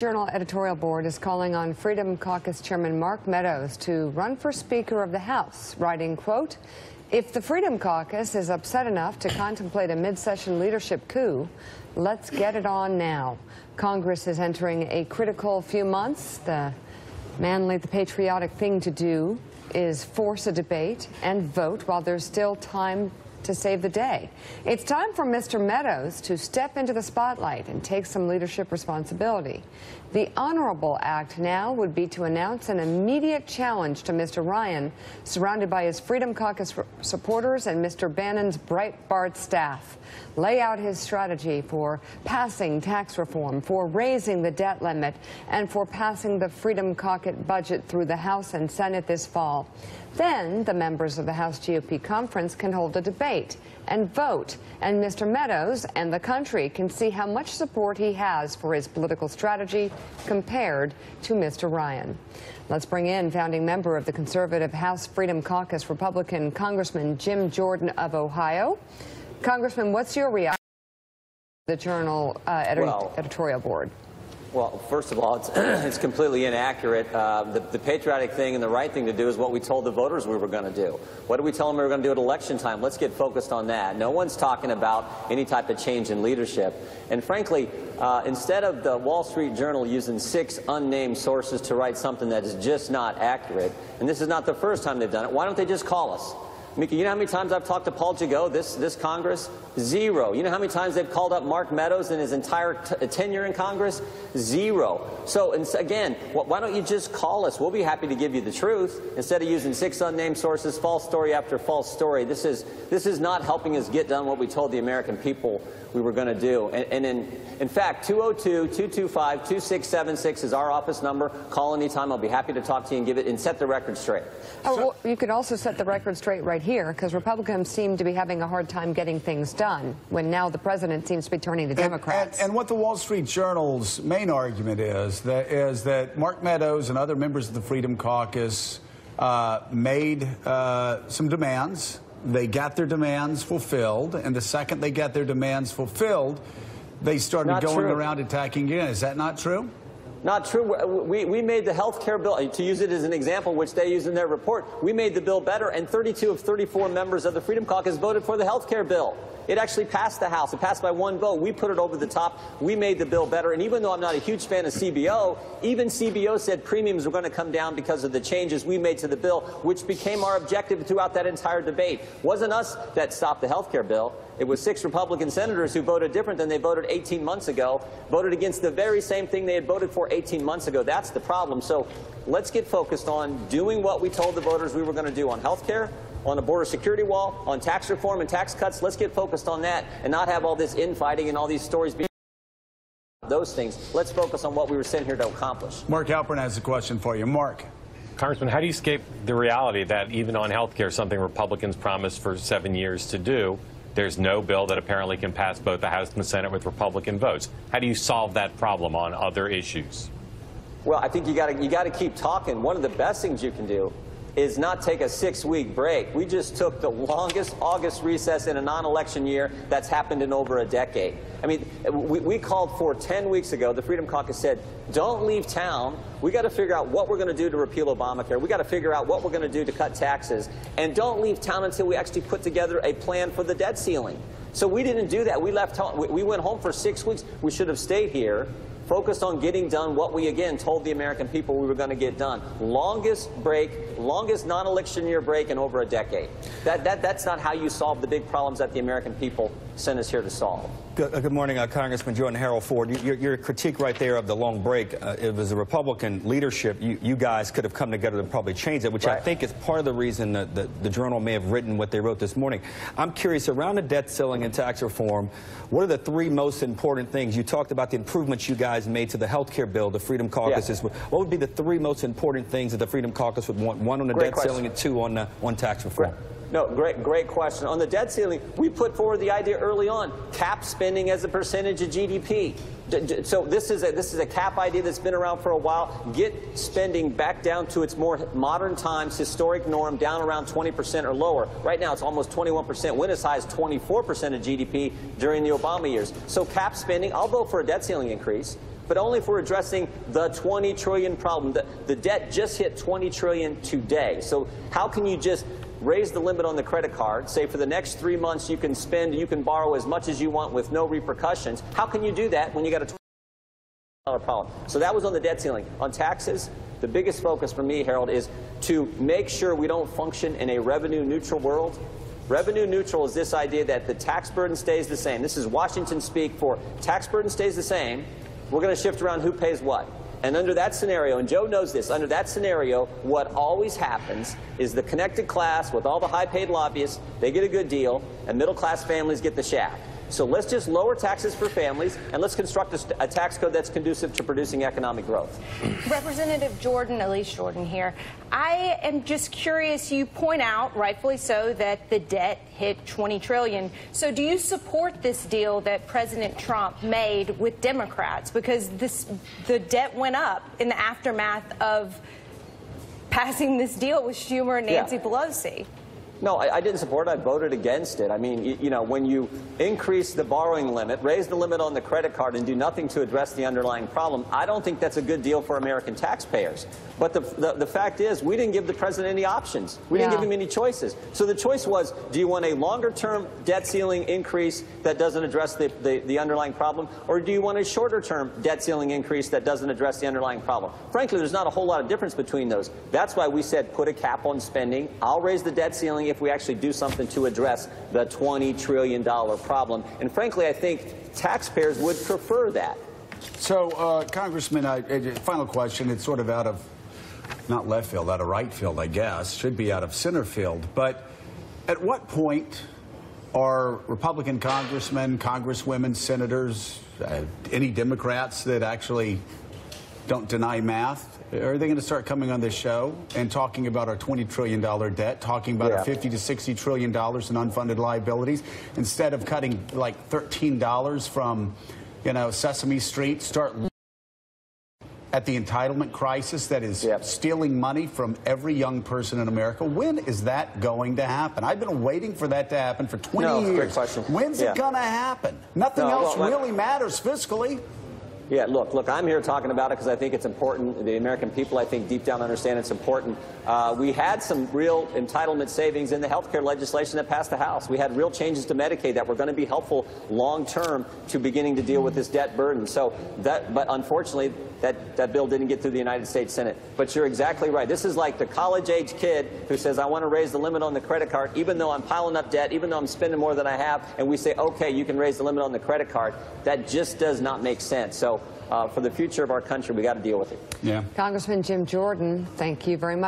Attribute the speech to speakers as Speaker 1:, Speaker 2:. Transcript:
Speaker 1: Journal editorial board is calling on Freedom Caucus Chairman Mark Meadows to run for Speaker of the House, writing, quote, "If the Freedom Caucus is upset enough to contemplate a mid-session leadership coup, let's get it on now. Congress is entering a critical few months. The manly, the patriotic thing to do is force a debate and vote while there's still time to save the day. It's time for Mr. Meadows to step into the spotlight and take some leadership responsibility. The honorable act now would be to announce an immediate challenge to Mr. Ryan, surrounded by his Freedom Caucus supporters and Mr. Bannon's Breitbart staff. Lay out his strategy for passing tax reform, for raising the debt limit, and for passing the Freedom Caucus budget through the House and Senate this fall. Then the members of the House GOP conference can hold a debate and vote, and Mr. Meadows and the country can see how much support he has for his political strategy compared to Mr. Ryan." Let's bring in founding member of the conservative House Freedom Caucus, Republican Congressman Jim Jordan of Ohio. Congressman, what's your reaction to the Journal editorial board?
Speaker 2: Well, first of all, it's completely inaccurate. The patriotic thing and the right thing to do is what we told the voters we were going to do. What did we tell them we were going to do at election time? Let's get focused on that. No one's talking about any type of change in leadership. And frankly, instead of the Wall Street Journal using 6 unnamed sources to write something that is just not accurate, and this is not the first time they've done it, why don't they just call us? Mika, you know how many times I've talked to Paul Jagot, this Congress? 0. You know how many times they've called up Mark Meadows in his entire tenure in Congress? 0. So, again, why don't you just call us? We'll be happy to give you the truth instead of using 6 unnamed sources, false story after false story. This is not helping us get done what we told the American people we were going to do. And in fact, 202-225-2676 is our office number. Call anytime. I'll be happy to talk to you and give it and set the record straight.
Speaker 1: Oh, well, you could also set the record straight right here, because Republicans seem to be having a hard time getting things done when now the president seems to be turning to Democrats.
Speaker 3: And what the Wall Street Journal's main argument is that Mark Meadows and other members of the Freedom Caucus made some demands. They got their demands fulfilled, and the second they got their demands fulfilled, they started going around attacking again. Is that not true?
Speaker 2: Not true. We made the health care bill, to use it as an example, which they use in their report, we made the bill better, and 32 of 34 members of the Freedom Caucus voted for the health care bill. It actually passed the House. It passed by 1 vote. We put it over the top. We made the bill better. And even though I'm not a huge fan of CBO, even CBO said premiums were going to come down because of the changes we made to the bill, which became our objective throughout that entire debate. It wasn't us that stopped the health care bill. It was 6 Republican senators who voted different than they voted 18 months ago, voted against the very same thing they had voted for 18 months ago. That's the problem. So let's get focused on doing what we told the voters we were going to do on health care, on the border security wall, on tax reform and tax cuts. Let's get focused on that and not have all this infighting and all these stories being those things. Let's focus on what we were sent here to accomplish.
Speaker 3: Mark Halpern has a question for you. Mark.
Speaker 4: Congressman, how do you escape the reality that even on health care, something Republicans promised for 7 years to do, there's no bill that apparently can pass both the House and the Senate with Republican votes? How do you solve that problem on other issues?
Speaker 2: Well, I think you got to keep talking. One of the best things you can do is not take a 6-week break. We just took the longest August recess in a non-election year that's happened in over a decade. I mean, we called for 10 weeks ago. The Freedom Caucus said, don't leave town. We got to figure out what we're going to do to repeal Obamacare. We got to figure out what we're going to do to cut taxes. And don't leave town until we actually put together a plan for the debt ceiling. So we didn't do that. We left home. We went home for 6 weeks. We should have stayed here, focused on getting done what we, again, told the American people we were going to get done. Longest break, longest non-election year break in over a decade. That's not how you solve the big problems that the American people sent us here to solve.
Speaker 5: Good morning, Congressman Joe and Harold Ford. Your critique right there of the long break, it was a Republican leadership. You guys could have come together and probably changed it, which I think is part of the reason that the Journal may have written what they wrote this morning. I'm curious, around the debt ceiling and tax reform, what are the 3 most important things? You talked about the improvements you guys made to the health care bill, the Freedom Caucus. What would be the 3 most important things that the Freedom Caucus would want? 1 on the debt ceiling and 2 on tax reform.
Speaker 2: No, great question. On the debt ceiling, we put forward the idea early on, cap spending as a percentage of GDP. So this is a cap idea that's been around for a while. Get spending back down to its more modern times, historic norm, down around 20% or lower. Right now, it's almost 21%, went as high as 24% of GDP during the Obama years. So cap spending, I'll vote for a debt ceiling increase. but only if we're addressing the $20 trillion problem. The debt just hit $20 trillion today. So how can you just raise the limit on the credit card, say for the next 3 months you can spend, you can borrow as much as you want with no repercussions? How can you do that when you got a $20 trillion problem? So that was on the debt ceiling. On taxes, the biggest focus for me, Harold, is to make sure we don't function in a revenue neutral world. Revenue neutral is this idea that the tax burden stays the same. This is Washington speak for tax burden stays the same. We're going to shift around who pays what. And under that scenario, and Joe knows this, under that scenario, what always happens is the connected class with all the high-paid lobbyists, they get a good deal, and middle-class families get the shaft. So let's just lower taxes for families, and let's construct a tax code that's conducive to producing economic growth.
Speaker 6: Representative Jordan, Elise Jordan here. I am just curious, you point out, rightfully so, that the debt hit $20 trillion. So do you support this deal that President Trump made with Democrats? Because the debt went up in the aftermath of passing this deal with Schumer and Nancy Pelosi.
Speaker 2: No, I didn't support it. I voted against it. I mean, you know, when you increase the borrowing limit, raise the limit on the credit card, and do nothing to address the underlying problem, I don't think that's a good deal for American taxpayers. But the fact is, we didn't give the president any options. We didn't give him any choices. So the choice was, do you want a longer-term debt ceiling increase that doesn't address the underlying problem, or do you want a shorter-term debt ceiling increase that doesn't address the underlying problem? Frankly, there's not a whole lot of difference between those. That's why we said put a cap on spending. I'll raise the debt ceiling if we actually do something to address the $20 trillion problem. And frankly, I think taxpayers would prefer that.
Speaker 3: So, Congressman, final question. It's sort of out of, not left field, out of right field, I guess. Should be out of center field. But at what point are Republican congressmen, congresswomen, senators, any Democrats that actually don't deny math, are they going to start coming on this show and talking about our $20 trillion debt, talking about our $50 to $60 trillion in unfunded liabilities, instead of cutting like $13 from, you know, Sesame Street, start at the entitlement crisis that is stealing money from every young person in America? When is that going to happen? I've been waiting for that to happen for 20 years.
Speaker 2: Great question.
Speaker 3: When's it going to happen? Nothing else really matters fiscally.
Speaker 2: Yeah, look, I'm here talking about it because I think it's important. The American people, I think, deep down understand it's important. We had some real entitlement savings in the health care legislation that passed the House. We had real changes to Medicaid that were going to be helpful long-term to beginning to deal with this debt burden. So but unfortunately, that bill didn't get through the United States Senate. But you're exactly right. This is like the college-age kid who says, I want to raise the limit on the credit card, even though I'm piling up debt, even though I'm spending more than I have, and we say, okay, you can raise the limit on the credit card. That just does not make sense. So for the future of our country, we got to deal with it.
Speaker 1: Congressman Jim Jordan, thank you very much.